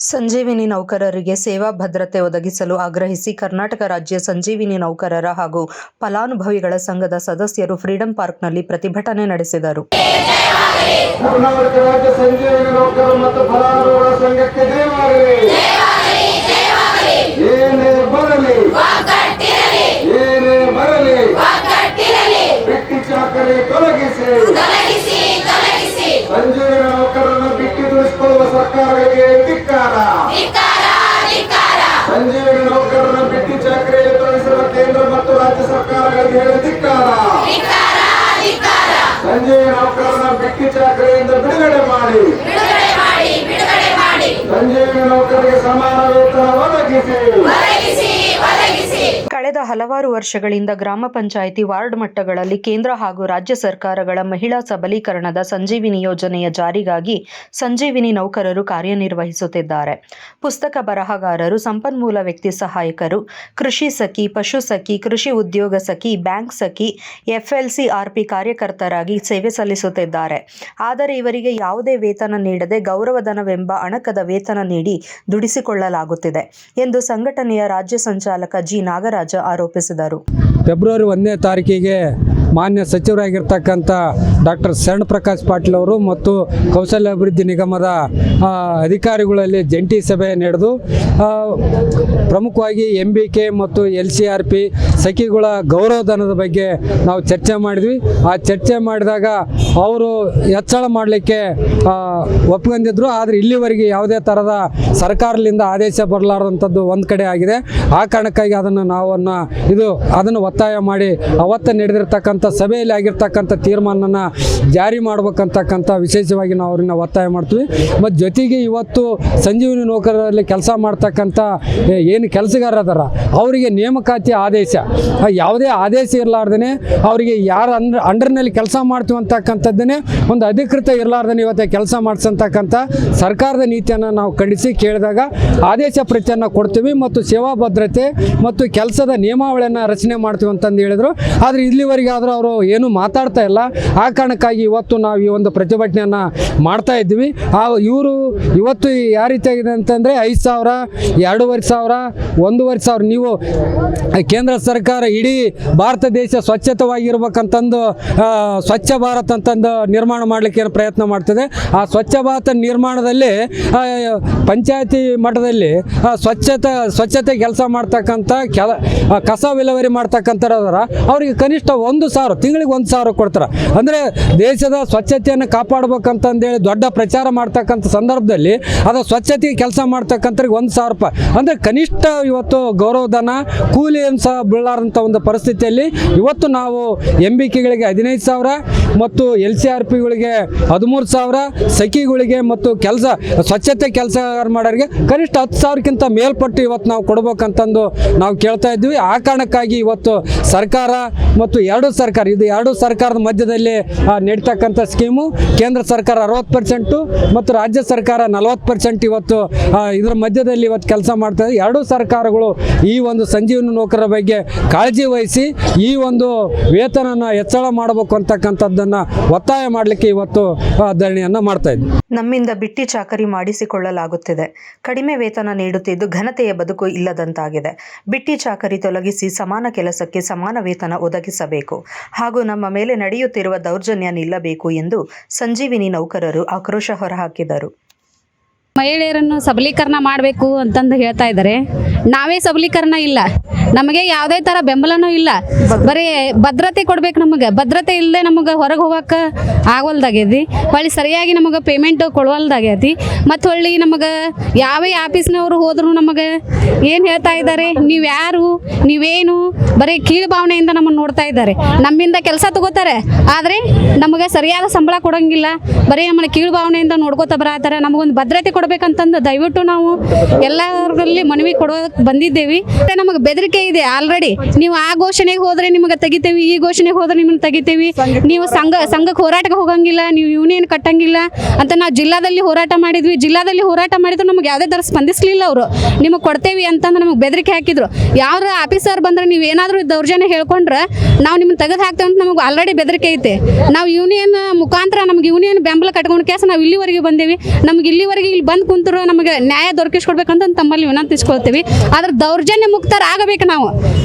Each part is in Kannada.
ಸಂಜೀವಿನಿ ನೌಕರರಿಗೆ ಸೇವಾ ಭದ್ರತೆ ಒದಗಿಸಲು ಆಗ್ರಹಿಸಿ ಕರ್ನಾಟಕ ರಾಜ್ಯ ಸಂಜೀವಿನಿ ನೌಕರರ ಹಾಗೂ ಫಲಾನುಭವಿಗಳ ಸಂಘದ ಸದಸ್ಯರು ಫ್ರೀಡಂ ಪಾರ್ಕ್ನಲ್ಲಿ ಪ್ರತಿಭಟನೆ ನಡೆಸಿದರು. ಕರ್ನಾಟಕ ರಾಜ್ಯ ಸಂಜೀವಿನಿ ನೌಕರರ ಮತ್ತು ಫಲಾನುಭವಿಗಳ ಸಂಘಕ್ಕೆ ಜಯವಾಗಲಿ. ಏನೇ ಬರಲಿ ಬಿಟ್ಟಿ ಚಾಕರಿ ತೊಲಗಿಸಿ ಸಂಜೀವಿನಿ ನೌಕರರನ್ನು ಬಿಟ್ಟಿ ದುಡಿಸಿಕೊಳ್ಳುವ ಸರ್ಕಾರಗಳಿಗೆ ಧಿಕ್ಕಾರ. ಸಂಜೀವಿನಿ ನೌಕರರನ್ನು ಬಿಟ್ಟಿ ಚಾಕರಿಯಲ್ಲಿ ತೊಡಗಿಸಿರುವ ಕೇಂದ್ರ ಮತ್ತು ರಾಜ್ಯ ಸರ್ಕಾರಗಳಿಗೆ ಧಿಕ್ಕಾರ. ಸಂಜೀವಿನಿ ನೌಕರರನ್ನು ಬಿಟ್ಟಿ ಚಾಕರಿಯಿಂದ ಬಿಡುಗಡೆ ಮಾಡಿ ಸಂಜೀವಿನಿ ನೌಕರರಿಗೆ ಸಮಾನ ವೇತನ ಒದಗಿಸಿ. ಕಳೆದ ಹಲವಾರು ವರ್ಷಗಳಿಂದ ಗ್ರಾಮ ಪಂಚಾಯಿತಿ ವಾರ್ಡ್ ಮಟ್ಟಗಳಲ್ಲಿ ಕೇಂದ್ರ ಹಾಗೂ ರಾಜ್ಯ ಸರ್ಕಾರಗಳ ಮಹಿಳಾ ಸಬಲೀಕರಣದ ಸಂಜೀವಿನಿ ಯೋಜನೆಯ ಜಾರಿಗಾಗಿ ಸಂಜೀವಿನಿ ನೌಕರರು ಕಾರ್ಯನಿರ್ವಹಿಸುತ್ತಿದ್ದಾರೆ. ಪುಸ್ತಕ ಬರಹಗಾರರು, ಸಂಪನ್ಮೂಲ ವ್ಯಕ್ತಿ ಸಹಾಯಕರು, ಕೃಷಿ ಸಖಿ, ಪಶು ಸಖಿ, ಕೃಷಿ ಉದ್ಯೋಗ ಸಖಿ, ಬ್ಯಾಂಕ್ ಸಖಿ, FLCRP ಕಾರ್ಯಕರ್ತರಾಗಿ ಸೇವೆ ಸಲ್ಲಿಸುತ್ತಿದ್ದಾರೆ. ಆದರೆ ಇವರಿಗೆ ಯಾವುದೇ ವೇತನ ನೀಡದೆ ಗೌರವಧನವೆಂಬ ಅಣಕದ ವೇತನ ನೀಡಿ ದುಡಿಸಿಕೊಳ್ಳಲಾಗುತ್ತಿದೆ ಎಂದು ಸಂಘಟನೆಯ ರಾಜ್ಯ ಸಂಚಾಲಕ ಜಿ. ನಾಗರಾಜ ಆರೋಪಿಸಿದರು. ಫೆಬ್ರವರಿ 1ನೇ ತಾರೀಕಿಗೆ ಮಾನ್ಯ ಸಚಿವರಾಗಿರ್ತಕ್ಕಂಥ ಡಾಕ್ಟರ್ ಶರಣ್ ಪ್ರಕಾಶ್ ಪಾಟೀಲ್ ಅವರು ಮತ್ತು ಕೌಶಲ್ಯ ಅಭಿವೃದ್ಧಿ ನಿಗಮದ ಅಧಿಕಾರಿಗಳಲ್ಲಿ ಜಂಟಿ ಸಭೆ ನಡೆದು ಪ್ರಮುಖವಾಗಿ MBK ಮತ್ತು LCRP ಸಖಿಗಳ ಗೌರವಧನದ ಬಗ್ಗೆ ನಾವು ಚರ್ಚೆ ಮಾಡಿದ್ವಿ. ಆ ಚರ್ಚೆ ಮಾಡಿದಾಗ ಅವರು ಹೆಚ್ಚಳ ಮಾಡಲಿಕ್ಕೆ ಒಪ್ಕೊಂಡಿದ್ರು. ಆದರೆ ಇಲ್ಲಿವರೆಗೆ ಯಾವುದೇ ಥರದ ಸರ್ಕಾರದಿಂದ ಆದೇಶ ಬರಲಾರ್ದಂಥದ್ದು ಒಂದು ಕಡೆ ಆಗಿದೆ. ಆ ಕಾರಣಕ್ಕಾಗಿ ಅದನ್ನು ಒತ್ತಾಯ ಮಾಡಿ ಅವತ್ತು ನಡೆದಿರ್ತಕ್ಕಂಥ ಸಭೆಯಲ್ಲಿ ಆಗಿರ್ತಕ್ಕಂಥ ತೀರ್ಮಾನನ ಜಾರಿ ಮಾಡ್ಬೇಕಂತಕ್ಕಂಥ ವಿಶೇಷವಾಗಿ ನಾವು ಅವ್ರನ್ನ ಒತ್ತಾಯ ಮಾಡ್ತೀವಿ. ಮತ್ತು ಜೊತೆಗೆ ಇವತ್ತು ಸಂಜೀವಿನಿ ನೌಕರರಲ್ಲಿ ಕೆಲಸ ಮಾಡ್ತಕ್ಕಂಥ ಏನು ಕೆಲಸಗಾರ ಅದಾರ ಅವರಿಗೆ ನೇಮಕಾತಿ ಆದೇಶ ಯಾವುದೇ ಆದೇಶ ಇರಲಾರ್ದೇ ಅವರಿಗೆ ಯಾರು ಅಂಡರ್ನಲ್ಲಿ ಕೆಲಸ ಮಾಡ್ತೀವಿ ಅಂತಕ್ಕಂಥದ್ದನ್ನೇ ಒಂದು ಅಧಿಕೃತ ಇರಲಾರ್ದೇ ಇವತ್ತು ಕೆಲಸ ಮಾಡಿಸಂತಕ್ಕಂಥ ಸರ್ಕಾರದ ನೀತಿಯನ್ನು ನಾವು ಖಂಡಿಸಿ ಕೇಳಿದಾಗ ಆದೇಶ ಪ್ರತಿಯನ್ನು ಕೊಡ್ತೀವಿ ಮತ್ತು ಸೇವಾ ಭದ್ರತೆ ಮತ್ತು ಕೆಲಸದ ನಿಯಮಾವಳಿಯನ್ನು ರಚನೆ ಮಾಡ್ತೀವಿ ಅಂತಂದು ಹೇಳಿದರು. ಆದರೆ ಇಲ್ಲಿವರೆಗೆ ಆದರೂ ಅವರು ಏನು ಮಾತಾಡ್ತಾ ಇಲ್ಲ. ಆ ಕಾರಣಕ್ಕಾಗಿ ಇವತ್ತು ನಾವು ಈ ಒಂದು ಪ್ರತಿಭಟನೆಯನ್ನು ಮಾಡ್ತಾ ಇದ್ವಿ. ಇವರು ಇವತ್ತು ಯಾವ ರೀತಿಯಾಗಿದೆ ಅಂತಂದರೆ 5,000, 2,500, 1,500 ನೀವು ಕೇಂದ್ರ ಸರ್ಕಾರ ಇಡೀ ಭಾರತ ದೇಶ ಸ್ವಚ್ಛತವಾಗಿರ್ಬೇಕಂತಂದು ಸ್ವಚ್ಛ ಭಾರತ್ ಅಂತಂದು ನಿರ್ಮಾಣ ಮಾಡಲಿಕ್ಕೆ ಪ್ರಯತ್ನ ಮಾಡ್ತದೆ. ಆ ಸ್ವಚ್ಛ ಭಾರತ ನಿರ್ಮಾಣದಲ್ಲಿ ಪಂಚಾಯತಿ ಮಟ್ಟದಲ್ಲಿ ಸ್ವಚ್ಛತೆ ಕೆಲಸ ಮಾಡ್ತಕ್ಕಂಥ ಕಸ ವಿಲೇವಾರಿ ಮಾಡ್ತಕ್ಕಂಥವ್ರ ಅವರಿಗೆ ಕನಿಷ್ಠ 1,000 ತಿಂಗಳಿಗೆ 1,000 ಕೊಡ್ತಾರೆ. ಅಂದರೆ ದೇಶದ ಸ್ವಚ್ಛತೆಯನ್ನು ಕಾಪಾಡ್ಬೇಕಂತಂದೇಳಿ ದೊಡ್ಡ ಪ್ರಚಾರ ಮಾಡ್ತಕ್ಕಂಥ ಸಂದರ್ಭದಲ್ಲಿ ಅದು ಸ್ವಚ್ಛತೆಗೆ ಕೆಲಸ ಮಾಡ್ತಕ್ಕಂಥವ್ರಿಗೆ 1,000 ರೂಪಾಯಿ ಅಂದರೆ ಕನಿಷ್ಠ ಇವತ್ತು ಗೌರವಧನ ಕೂಲಿಯನ್ನು ಸಹ ಬೀಳಾರಂಥ ಒಂದು ಪರಿಸ್ಥಿತಿಯಲ್ಲಿ ಇವತ್ತು ನಾವು MBKಗಳಿಗೆ 15,000 ಮತ್ತು LCRPಗಳಿಗೆ 13,000, ಸಖಿಗಳಿಗೆ ಮತ್ತು ಸ್ವಚ್ಛತೆ ಕೆಲಸ ಮಾಡೋರಿಗೆ ಕನಿಷ್ಠ 10,000ಕ್ಕಿಂತ ಮೇಲ್ಪಟ್ಟು ಇವತ್ತು ನಾವು ಕೊಡ್ಬೇಕಂತಂದು ನಾವು ಕೇಳ್ತಾ ಇದ್ವಿ. ಆ ಕಾರಣಕ್ಕಾಗಿ ಇವತ್ತು ಸರ್ಕಾರ ಮತ್ತು ಎರಡು ಸರ್ಕಾರದ ಮಧ್ಯದಲ್ಲಿ ನೀಡ್ತಕ್ಕಂಥ ಸ್ಕೀಮು ಕೇಂದ್ರ ಸರ್ಕಾರ 60% ಮತ್ತು ರಾಜ್ಯ ಸರ್ಕಾರ 40% ಇವತ್ತು ಇದರ ಮಧ್ಯದಲ್ಲಿ ಇವತ್ತು ಕೆಲಸ ಮಾಡ್ತಾರೆ. ಎರಡೂ ಸರ್ಕಾರಗಳು ಈ ಒಂದು ಸಂಜೀವಿನಿ ನೌಕರರ ಬಗ್ಗೆ ಕಾಳಜಿ ವಹಿಸಿ ಈ ಒಂದು ವೇತನನ ಹೆಚ್ಚಳ ಮಾಡಬೇಕು ಅಂತಕ್ಕಂಥದ್ದನ್ನು ಒತ್ತಾಯ ಮಾಡಲಿಕ್ಕೆ ಇವತ್ತು ಧರಣಿಯನ್ನು ಮಾಡ್ತಾ ಇದ್ವಿ. ನಮ್ಮಿಂದ ಬಿಟ್ಟಿ ಚಾಕರಿ ಮಾಡಿಸಿಕೊಳ್ಳಲಾಗುತ್ತಿದೆ. ಕಡಿಮೆ ವೇತನ ನೀಡುತ್ತಿದ್ದು ಘನತೆಯ ಬದುಕು ಇಲ್ಲದಂತಾಗಿದೆ. ಬಿಟ್ಟಿ ಚಾಕರಿ ತೊಲಗಿಸಿ ಸಮಾನ ಕೆಲಸಕ್ಕೆ ಸಮಾನ ವೇತನ ಒದಗಿಸಬೇಕು ಹಾಗೂ ನಮ್ಮ ಮೇಲೆ ನಡೆಯುತ್ತಿರುವ ದೌರ್ಜನ್ಯ ನಿಲ್ಲಬೇಕು ಎಂದು ಸಂಜೀವಿನಿ ನೌಕರರು ಆಕ್ರೋಶ ಹೊರಹಾಕಿದರು. ಮಹಿಳೆಯರನ್ನು ಸಬಲೀಕರಣ ಮಾಡಬೇಕು ಅಂತಂದು ಹೇಳ್ತಾ ಇದ್ದಾರೆ. ನಾವೇ ಸಬಲೀಕರಣ ಇಲ್ಲ, ನಮಗೆ ಯಾವುದೇ ಥರ ಬೆಂಬಲನೂ ಇಲ್ಲ. ಬರೀ ಭದ್ರತೆ ಕೊಡ್ಬೇಕು. ನಮಗೆ ಭದ್ರತೆ ಇಲ್ಲದೆ ನಮಗೆ ಹೊರಗೆ ಹೋಗಕ್ಕೆ ಆಗೋಲ್ದಾಗ್ಯತಿ. ಹೊಳ್ಳಿ ಸರಿಯಾಗಿ ನಮಗೆ ಪೇಮೆಂಟು ಕೊಡುವಲ್ದಾಗ್ಯತಿ. ಮತ್ತು ಹೊಳ್ಳಿ ನಮಗೆ ಯಾವ ಆಫೀಸ್ನವರು ಹೋದ್ರು ನಮಗೆ ಏನು ಹೇಳ್ತಾ ಇದ್ದಾರೆ, ನೀವು ಯಾರು, ನೀವೇನು, ಬರೀ ಕೀಳು ಭಾವನೆಯಿಂದ ನಮ್ಮನ್ನು ನೋಡ್ತಾ ಇದ್ದಾರೆ. ನಮ್ಮಿಂದ ಕೆಲಸ ತಗೋತಾರೆ, ಆದರೆ ನಮಗೆ ಸರಿಯಾದ ಸಂಬಳ ಕೊಡೋಂಗಿಲ್ಲ. ಬರೀ ನಮ್ಮನ್ನು ಕೀಳು ಭಾವನೆಯಿಂದ ನೋಡ್ಕೋತಾ ಬರತ್ತಾರೆ. ನಮಗೊಂದು ಭದ್ರತೆ ಕೊಡಬೇಕಂತಂದು ದಯವಿಟ್ಟು ನಾವು ಎಲ್ಲರಲ್ಲಿ ಮನವಿ ಕೊಡೋಕೆ ಬಂದಿದ್ದೇವೆ. ನಮಗೆ ಬೆದರಿಕೆ ಇದೆ ಆಲ್ರೆಡಿ. ನೀವು ಆ ಘೋಷಣೆಗೆ ಹೋದರೆ ನಿಮಗೆ ತೆಗಿತೇವೆ, ಈ ಘೋಷಣೆಗೆ ಹೋದ್ರೆ ನಿಮ್ಮನ್ನು ತೆಗಿತೇವೆ, ನೀವು ಸಂಘಕ್ಕೆ ಹೋರಾಟಕ್ಕೆ ಹೋಗಂಗಿಲ್ಲ, ನೀವು ಯೂನಿಯನ್ ಕಟ್ಟಂಗಿಲ್ಲ ಅಂತ ನಾವು ಜಿಲ್ಲಾದಲ್ಲಿ ಹೋರಾಟ ಮಾಡಿದ್ವಿ. ಜಿಲ್ಲಾದಲ್ಲಿ ಹೋರಾಟ ಮಾಡಿದ್ರು ನಮಗೆ ಯಾವುದೇ ಥರ ಸ್ಪಂದಿಸಲಿಲ್ಲ. ಅವರು ನಿಮಗೆ ಕೊಡ್ತೇವೆ ಅಂತಂದ್ರೆ ನಮಗೆ ಬೆದರಿಕೆ ಹಾಕಿದ್ರು. ಯಾರು ಆಫೀಸರ್ ಬಂದರೆ ನೀವು ಏನಾದರೂ ದೌರ್ಜನ್ಯ ಹೇಳ್ಕೊಂಡ್ರೆ ನಾವು ನಿಮ್ಮನ್ನು ತೆಗೆದು ಹಾಕ್ತೇವೆ ಅಂತ ನಮಗೆ ಆಲ್ರೆಡಿ ಬೆದರಿಕೆ ಐತೆ. ನಾವು ಯೂನಿಯನ್ ಮುಖಾಂತರ ನಮ್ಗೆ ಯೂನಿಯನ್ ಬೆಂಬಲ ಕಟ್ಕೊಂಡು ಕೇಸ ನಾವು ಇಲ್ಲಿವರೆಗೆ ಬಂದೇವಿ. ನಮ್ಗೆ ಇಲ್ಲಿವರೆಗೆ ಇಲ್ಲಿ ಬಂದು ಕುಂತರು ನಮಗೆ ನ್ಯಾಯ ದೊರಕಿಸ್ಕೊಡ್ಬೇಕಂತ ತಮ್ಮಲ್ಲಿ ವಿನಂತಿಸ್ಕೊಳ್ತೀವಿ. ಆದ್ರೆ ದೌರ್ಜನ್ಯ ಮುಕ್ತರಾಗಬೇಕು ನಾವು.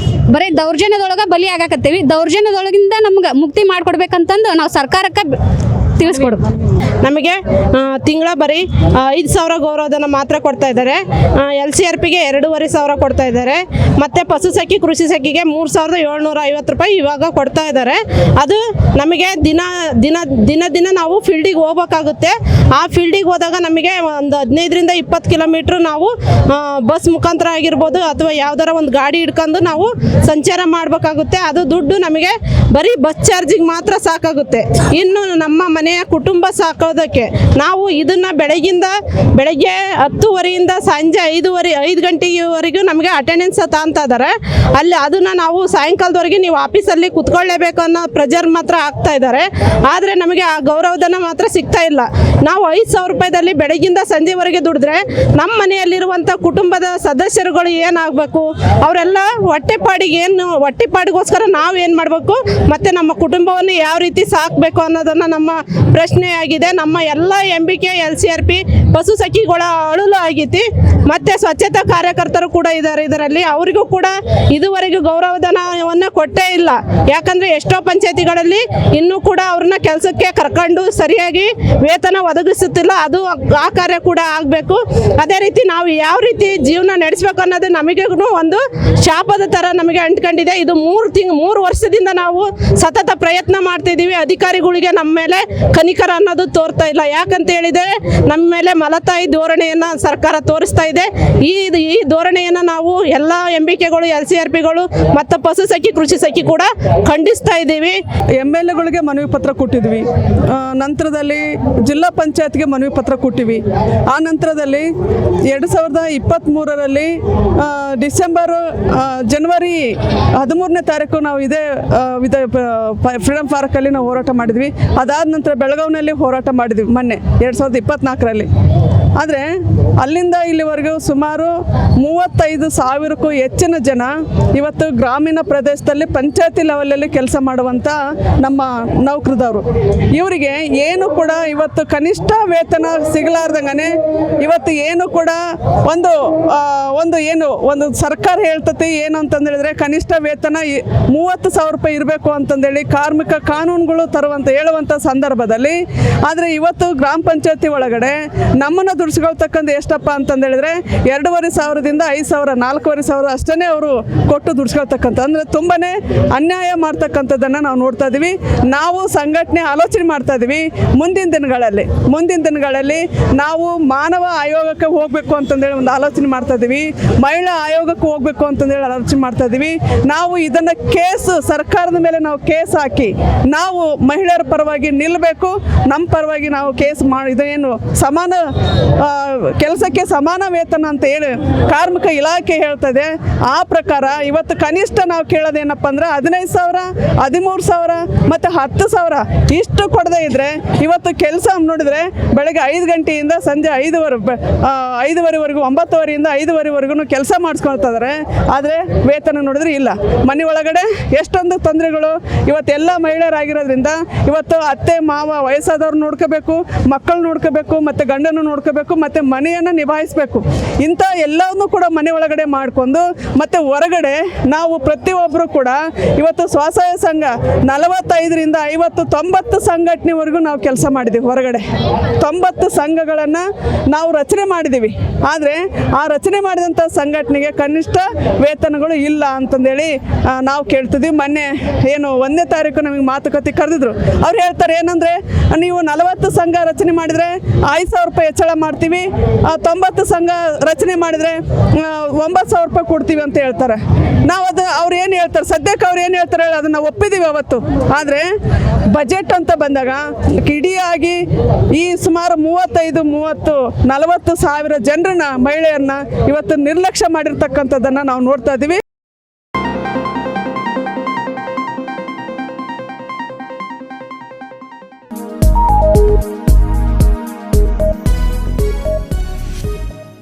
ಬರೀ ದೌರ್ಜನ್ಯದೊಳಗೆ ಬಲಿ ಆಗಾಕತ್ತೀವಿ. ದೌರ್ಜನ್ಯದೊಳಗಿಂದ ನಮ್ಗೆ ಮುಕ್ತಿ ಮಾಡಿಕೊಡ್ಬೇಕಂತಂದು ನಾವು ಸರ್ಕಾರಕ್ಕೆ ತಿಳಿಸ್ಕೊಡು. ನಮಗೆ ತಿಂಗಳ ಬರೀ 5,000 ಗೌರವಧನ ಮಾತ್ರ ಕೊಡ್ತಾ ಇದ್ದಾರೆ. LCRPಗೆ 2,500 ಕೊಡ್ತಾ ಇದ್ದಾರೆ. ಮತ್ತು ಪಶು ಸಖಿ ಕೃಷಿ ಸಖಿಗೆ 3,750 ರೂಪಾಯಿ ಇವಾಗ ಕೊಡ್ತಾ ಇದ್ದಾರೆ. ಅದು ನಮಗೆ ದಿನ ದಿನ ದಿನ ದಿನ ನಾವು ಫೀಲ್ಡಿಗೆ ಹೋಗ್ಬೇಕಾಗುತ್ತೆ. ಆ ಫೀಲ್ಡಿಗೆ ಹೋದಾಗ ನಮಗೆ ಒಂದು 15ರಿಂದ 20 ಕಿಲೋಮೀಟ್ರ್ ನಾವು ಬಸ್ ಮುಖಾಂತರ ಆಗಿರ್ಬೋದು ಅಥವಾ ಯಾವ್ದಾರ ಒಂದು ಗಾಡಿ ಹಿಡ್ಕೊಂಡು ನಾವು ಸಂಚಾರ ಮಾಡಬೇಕಾಗುತ್ತೆ. ಅದು ದುಡ್ಡು ನಮಗೆ ಬರೀ ಬಸ್ ಚಾರ್ಜಿಗೆ ಮಾತ್ರ ಸಾಕಾಗುತ್ತೆ. ಇನ್ನು ನಮ್ಮ ಮನೆಯ ಕುಟುಂಬ ಸಾಕೋದಕ್ಕೆ ನಾವು ಇದನ್ನು ಬೆಳಗ್ಗೆ 10:30ಯಿಂದ ಸಂಜೆ 5 ಗಂಟೆವರೆಗೂ ನಮಗೆ ಅಟೆಂಡೆನ್ಸ್ ತಾಂತ ಇದ್ದಾರೆ. ಅಲ್ಲಿ ಅದನ್ನು ನಾವು ಸಾಯಂಕಾಲದವರೆಗೆ ನೀವು ಆಫೀಸಲ್ಲಿ ಕುತ್ಕೊಳ್ಳೇಬೇಕು ಅನ್ನೋ ಪ್ರೆಜರ್ ಮಾತ್ರ ಆಗ್ತಾ ಇದ್ದಾರೆ. ಆದರೆ ನಮಗೆ ಆ ಗೌರವಧನ ಮಾತ್ರ ಸಿಗ್ತಾ ಇಲ್ಲ. ನಾವು 5,000 ರೂಪಾಯಿದಲ್ಲಿ ಬೆಳಗಿಂದ ಸಂಜೆವರೆಗೆ ದುಡಿದ್ರೆ ನಮ್ಮ ಮನೆಯಲ್ಲಿರುವಂಥ ಕುಟುಂಬದ ಸದಸ್ಯರುಗಳು ಏನಾಗಬೇಕು? ಅವರೆಲ್ಲ ಹೊಟ್ಟೆಪಾಡಿಗೋಸ್ಕರ ನಾವು ಏನು ಮಾಡಬೇಕು ಮತ್ತು ನಮ್ಮ ಕುಟುಂಬವನ್ನು ಯಾವ ರೀತಿ ಸಾಕಬೇಕು ಅನ್ನೋದನ್ನು ನಮ್ಮ ಪ್ರಶ್ನೆಯಾಗಿದೆ. ನಮ್ಮ ಎಲ್ಲ MBK LCRP ಪಶು ಸಖಿಗಳ ಅಳಲು ಆಗೈತಿ. ಮತ್ತು ಸ್ವಚ್ಛತಾ ಕಾರ್ಯಕರ್ತರು ಕೂಡ ಇದ್ದಾರೆ ಇದರಲ್ಲಿ. ಅವರಿಗೂ ಕೂಡ ಇದುವರೆಗೂ ಗೌರವಧನವನ್ನು ಕೊಟ್ಟೇ ಇಲ್ಲ. ಯಾಕಂದರೆ ಎಷ್ಟೋ ಪಂಚಾಯತಿಗಳಲ್ಲಿ ಇನ್ನೂ ಕೂಡ ಅವ್ರನ್ನ ಕೆಲಸಕ್ಕೆ ಕರ್ಕೊಂಡು ಸರಿಯಾಗಿ ವೇತನ ಒದಗಿಸುತ್ತಿಲ್ಲ. ಅದು ಆ ಕಾರ್ಯ ಕೂಡ ಆಗಬೇಕು. ಅದೇ ರೀತಿ ನಾವು ಯಾವ ರೀತಿ ಜೀವನ ನಡೆಸಬೇಕು ಅನ್ನೋದು ನಮಗೂ ಒಂದು ಶಾಪದ ಥರ ನಮಗೆ ಅಂಟ್ಕೊಂಡಿದೆ. ಇದು 3 ವರ್ಷದಿಂದ ನಾವು ಸತತ ಪ್ರಯತ್ನ ಮಾಡ್ತಿದ್ದೀವಿ. ಅಧಿಕಾರಿಗಳಿಗೆ ನಮ್ಮ ಮೇಲೆ ಕನಿಕರ ಅನ್ನೋದು ತೋರ್ತಾ ಇಲ್ಲ. ಯಾಕಂತ ಹೇಳಿದರೆ ನಮ್ಮ ಮೇಲೆ ಮಲತಾಯಿ ಧೋರಣೆಯನ್ನು ಸರ್ಕಾರ ತೋರಿಸ್ತಾ ಇದೆ. ಈ ಧೋರಣೆಯನ್ನು ನಾವು ಎಲ್ಲ MBKಗಳು LCRPಗಳು ಮತ್ತು ಪಶು ಸಖಿ ಕೃಷಿ ಸಖಿ ಕೂಡ ಖಂಡಿಸ್ತಾ ಇದ್ದೀವಿ. MLAಗಳಿಗೆ ಮನವಿ ಪತ್ರ ಕೊಟ್ಟಿದ್ವಿ. ನಂತರದಲ್ಲಿ ಜಿಲ್ಲಾ ಪಂಚಾಯತ್ಗೆ ಮನವಿ ಪತ್ರ ಕೊಟ್ಟಿವಿ. ಆ ನಂತರದಲ್ಲಿ 2023ರಲ್ಲಿ ಜನವರಿ 13ನೇ ತಾರೀಕು ನಾವು ಇದೇ ಫ್ರೀಡಮ್ ಪಾರ್ಕಲ್ಲಿ ನಾವು ಹೋರಾಟ ಮಾಡಿದ್ವಿ. ಅದಾದ ನಂತರ ಬೆಳಗಾವಿನಲ್ಲಿ ಹೋರಾಟ ಮಾಡಿದ್ವಿ ಮೊನ್ನೆ 2024ರಲ್ಲಿ. ಆದರೆ ಅಲ್ಲಿಂದ ಇಲ್ಲಿವರೆಗೂ ಸುಮಾರು 35,000ಕ್ಕೂ ಹೆಚ್ಚಿನ ಜನ ಇವತ್ತು ಗ್ರಾಮೀಣ ಪ್ರದೇಶದಲ್ಲಿ ಪಂಚಾಯತಿ ಲೆವೆಲಲ್ಲಿ ಕೆಲಸ ಮಾಡುವಂಥ ನಮ್ಮ ನೌಕರದವರು. ಇವರಿಗೆ ಏನು ಕೂಡ ಇವತ್ತು ಕನಿಷ್ಠ ವೇತನ ಸಿಗಲಾರ್ದಂಗೆ ಇವತ್ತು ಏನು ಕೂಡ ಒಂದು ಸರ್ಕಾರ ಹೇಳ್ತತಿ ಏನು ಅಂತಂದೇಳಿದ್ರೆ ಕನಿಷ್ಠ ವೇತನ 30,000 ರೂಪಾಯಿ ಇರಬೇಕು ಅಂತಂದೇಳಿ ಕಾರ್ಮಿಕ ಕಾನೂನುಗಳು ಹೇಳುವಂಥ ಸಂದರ್ಭದಲ್ಲಿ. ಆದರೆ ಇವತ್ತು ಗ್ರಾಮ ಪಂಚಾಯತಿ ಒಳಗಡೆ ನಮ್ಮನ್ನು ದುಡಿಸ್ಕೊಳ್ತಕ್ಕಂಥ ಎಷ್ಟಪ್ಪ ಅಂತಂದೇಳಿದ್ರೆ 2,500ದಿಂದ 5,000 4,500 ಅಷ್ಟೇ ಅವರು ಕೊಟ್ಟು ದುಡಿಸ್ಕೊಳ್ತಕ್ಕಂಥ, ಅಂದರೆ ತುಂಬಾ ಅನ್ಯಾಯ ಮಾಡ್ತಕ್ಕಂಥದ್ದನ್ನು ನಾವು ನೋಡ್ತಾ ಇದ್ದೀವಿ. ನಾವು ಸಂಘಟನೆ ಆಲೋಚನೆ ಮಾಡ್ತಾ ಇದ್ದೀವಿ. ಮುಂದಿನ ದಿನಗಳಲ್ಲಿ ನಾವು ಮಾನವ ಆಯೋಗಕ್ಕೆ ಹೋಗಬೇಕು ಅಂತಂದೇಳಿ ಒಂದು ಆಲೋಚನೆ ಮಾಡ್ತಾ ಇದ್ದೀವಿ. ಮಹಿಳಾ ಆಯೋಗಕ್ಕೆ ಹೋಗಬೇಕು ಅಂತಂದೇಳಿ ಆಲೋಚನೆ ಮಾಡ್ತಾ ಇದ್ದೀವಿ. ನಾವು ಇದನ್ನು ಸರ್ಕಾರದ ಮೇಲೆ ನಾವು ಕೇಸ್ ಹಾಕಿ ನಾವು ಮಹಿಳೆಯರ ಪರವಾಗಿ ನಿಲ್ಲಬೇಕು. ನಮ್ಮ ಪರವಾಗಿ ನಾವು ಕೇಸ್ ಇದೇನು ಸಮಾನ ಕೆಲಸಕ್ಕೆ ಸಮಾನ ವೇತನ ಅಂತ ಹೇಳಿ ಕಾರ್ಮಿಕ ಇಲಾಖೆ ಹೇಳ್ತದೆ. ಆ ಪ್ರಕಾರ ಇವತ್ತು ಕನಿಷ್ಠ ನಾವು ಕೇಳೋದೇನಪ್ಪ ಅಂದ್ರೆ 15,000, 13,000 ಮತ್ತು 10,000 ಇಷ್ಟು ಕೊಡದೇ ಇದ್ರೆ ಇವತ್ತು ಕೆಲಸ ನೋಡಿದ್ರೆ ಬೆಳಗ್ಗೆ 5 ಗಂಟೆಯಿಂದ ಸಂಜೆ 5:30ವರೆಗೂ 9:00ರಿಂದ 5:30ವರೆಗೂ ಕೆಲಸ ಮಾಡಿಸ್ಕೊಳ್ತಾ ಇದ್ದಾರೆ. ಆದರೆ ವೇತನ ನೋಡಿದ್ರೆ ಇಲ್ಲ. ಮನೆ ಒಳಗಡೆ ಎಷ್ಟೊಂದು ತೊಂದರೆಗಳು ಇವತ್ತೆಲ್ಲ ಮಹಿಳೆಯರಾಗಿರೋದ್ರಿಂದ ಇವತ್ತು ಅತ್ತೆ ಮಾವ ವಯಸ್ಸಾದವ್ರು ನೋಡ್ಕೋಬೇಕು, ಮಕ್ಕಳು ನೋಡ್ಕೋಬೇಕು, ಮತ್ತು ಗಂಡನ್ನು ನೋಡ್ಕೋಬೇಕು, ಮತ್ತು ಮನೆಯನ್ನು ನಿಭಾಯಿಸಬೇಕು. ಇಂಥ ಎಲ್ಲವನ್ನೂ ಕೂಡ ಮನೆ ಒಳಗಡೆ ಮಾಡಿಕೊಂಡು ಮತ್ತು ಹೊರಗಡೆ ನಾವು ಪ್ರತಿಯೊಬ್ಬರು ಕೂಡ ಇವತ್ತು ಸ್ವಸಹಾಯ ಸಂಘ 45ರಿಂದ 50, 90 ಸಂಘಟನೆವರೆಗೂ ನಾವು ಕೆಲಸ ಮಾಡಿದ್ದೀವಿ. ಹೊರಗಡೆ 90 ಸಂಘಗಳನ್ನು ನಾವು ರಚನೆ ಮಾಡಿದ್ದೀವಿ. ಆದರೆ ಆ ರಚನೆ ಮಾಡಿದಂಥ ಸಂಘಟನೆಗೆ ಕನಿಷ್ಠ ವೇತನಗಳು ಇಲ್ಲ ಅಂತಂದೇಳಿ ನಾವು ಕೇಳ್ತಿದ್ವಿ. ಮೊನ್ನೆ 1ನೇ ತಾರೀಕು ನಮಗೆ ಮಾತುಕತೆ ಕರೆದಿದ್ರು. ಅವ್ರು ಹೇಳ್ತಾರೆ ಏನಂದರೆ, ನೀವು 40 ಸಂಘ ರಚನೆ ಮಾಡಿದರೆ 5,000 ರೂಪಾಯಿ ಹೆಚ್ಚಳ ಮಾಡ್ತೀವಿ, 90 ಸಂಘ ರಚನೆ ಮಾಡಿದರೆ 9,000 ರೂಪಾಯಿ ಕೊಡ್ತೀವಿ ಅಂತ ಹೇಳ್ತಾರೆ. ನಾವು ಅವ್ರು ಏನು ಹೇಳ್ತಾರೆ, ಸದ್ಯಕ್ಕೆ ಅವ್ರು ಏನು ಹೇಳ್ತಾರೆ ಅದನ್ನು ಒಪ್ಪಿದ್ದೀವಿ ಅವತ್ತು. ಆದರೆ ಬಜೆಟ್ ಅಂತ ಬಂದಾಗ ಇಡೀಯಾಗಿ ಈ ಸುಮಾರು 35-40 ಸಾವಿರ ಜನರನ್ನ ಮಹಿಳೆಯರನ್ನ ಇವತ್ತು ನಿರ್ಲಕ್ಷ್ಯ ಮಾಡಿರ್ತಕ್ಕಂಥದ್ದನ್ನು ನಾವು ನೋಡ್ತಾ ಇದ್ದೀವಿ.